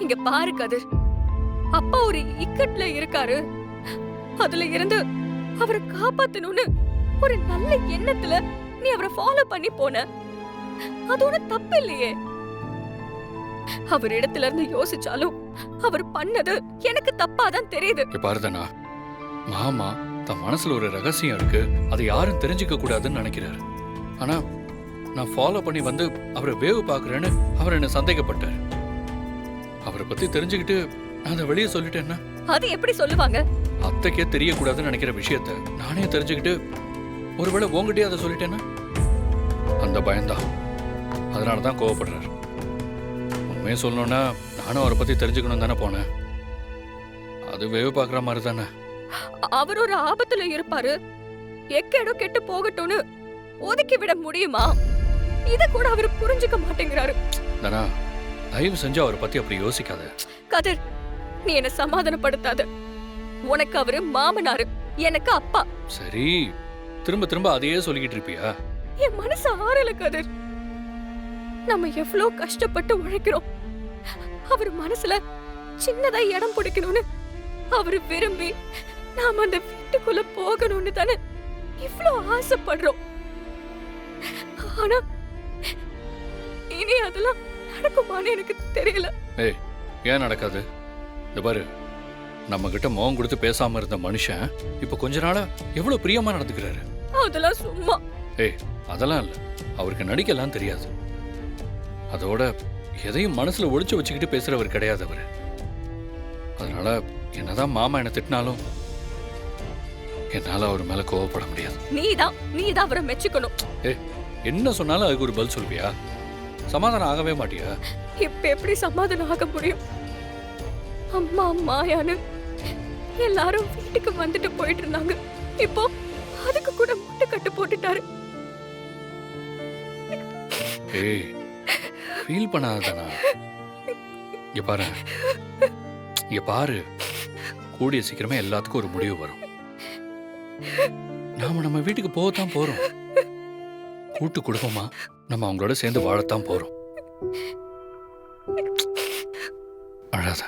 இங்க பாரு கதிர், அப்பா ஒரு இக்கட்ல இருக்காரு. அதுல இருந்து அவரை காப்பாத்தணும்னு ஒரு நல்ல எண்ணத்துல நீ அவரை ஃபாலோ பண்ணி போன. அது ஒண்ணும் தப்பு இல்லையே. அவர் இடத்துல இருந்து யோசிச்சாலும் அவர் பண்ணது எனக்கு தப்பாதான் தெரியுது. பாருதனா, மாமா தன் மனசுல ஒரு ரகசியம் இருக்கு, அதை யாரும் தெரிஞ்சுக்க கூடாதுன்னு நினைக்கிறாரு. ஆனா நான் ஃபாலோ பண்ணி வந்து அவரை வேவு பாக்குறேன்னு அவர் என்ன சந்தேகப்பட்டார். அவரை பத்தி தெரிஞ்சுக்கிட்டு நான் அதை வெளியே சொல்லிட்டேன்னா அது எப்படி சொல்லுவாங்க? அத்தைக்கே தெரியக்கூடாதுன்னு நினைக்கிற விஷயத்த நானே தெரிஞ்சுக்கிட்டு ஒருவேளை உங்ககிட்டயே அதை சொல்லிட்டேன்னா அந்த பயம்தான். அதனாலதான் கோவப்படுறாரு. உண்மையை சொல்லணும்னா நானும் அவரை பத்தி தெரிஞ்சுக்கணும் தானே போனேன். அது வேவு பாக்குற மாதிரி தானே. அவர் ஒரு ஆபத்துல இருப்பாரு, எக்கேடோ கெட்டு போகட்டும்னு ஒதுக்கி விட முடியுமா? இத கூட அவர் புரிஞ்சுக்க மாட்டேங்கிறாரு. தானா, தயவு செஞ்சு அவரை பத்தி அப்படி யோசிக்காத. கதிர், நீ என்ன சமாதானப்படுத்தாத. உனக்கு அவரு மாமனாரு, எனக்கு அப்பா. சரி, திரும்ப திரும்ப அதையே சொல்லிக்கிட்டு இருப்பியா? என் மனசு ஆறல கதிர். நம்ம எவ்வளவு கஷ்டப்பட்டு உழைக்கிறோம். அவர் மனசுல சின்னதா இடம் பிடிக்கணும்னு அவரு விரும்பி நாம அந்த வீட்டுக்குள்ள போகணும்னு தானே இவ்வளவு ஆசைப்படுறோம். ஆனா இனி அதெல்லாம் நடக்குமான்னு எனக்கு தெரியல. ஏய், ஏன் நடக்காது? இந்த பாரு, நம்ம கிட்ட முகம் கொடுத்து பேசாம இருந்த மனுஷன் இப்ப கொஞ்ச நாளா எவ்வளவு பிரியமா நடந்துக்கிறாரு. அதெல்லாம் சும்மா. ஏய், அதெல்லாம் இல்ல, அவருக்கு நடிக்கலாம் தெரியாது. அதோட எதையும் மனசுல ஒளிச்சு வச்சுக்கிட்டு பேசுறவர் கிடையாது அவரு. அதனால என்னதான் மாமா என்ன திட்டினாலும் என்னால அவர் மேல கோவப்பட முடியாது. நீதான் அவரை மெச்சுக்கணும். ஏய், என்ன சொன்னாலும் அதுக்கு ஒரு பதில் சொல்வியா? சமாதானம் ஆகவே மாட்டியா? இப்ப எப்படி சமாதானம் ஆக முடியும்? அம்மா மாயான்னு எல்லாரும் வீட்டுக்கு வந்துட்டு போயிட்டு இருந்தாங்க. இப்போ அதுக்கு கூட முட்டை கட்டு போட்டுட்டாரு. ஏய், ஃபீல் பண்ணாததானா? இங்க பாரு, கூடிய சீக்கிரமே எல்லாத்துக்கும் ஒரு முடிவு வரும். நாம நம்ம வீட்டுக்கு போகத்தான் போறோம். கூட்டு குடும்பமா நம்ம அவங்களோட சேர்ந்து வாழத்தான் போறோம். அழாத.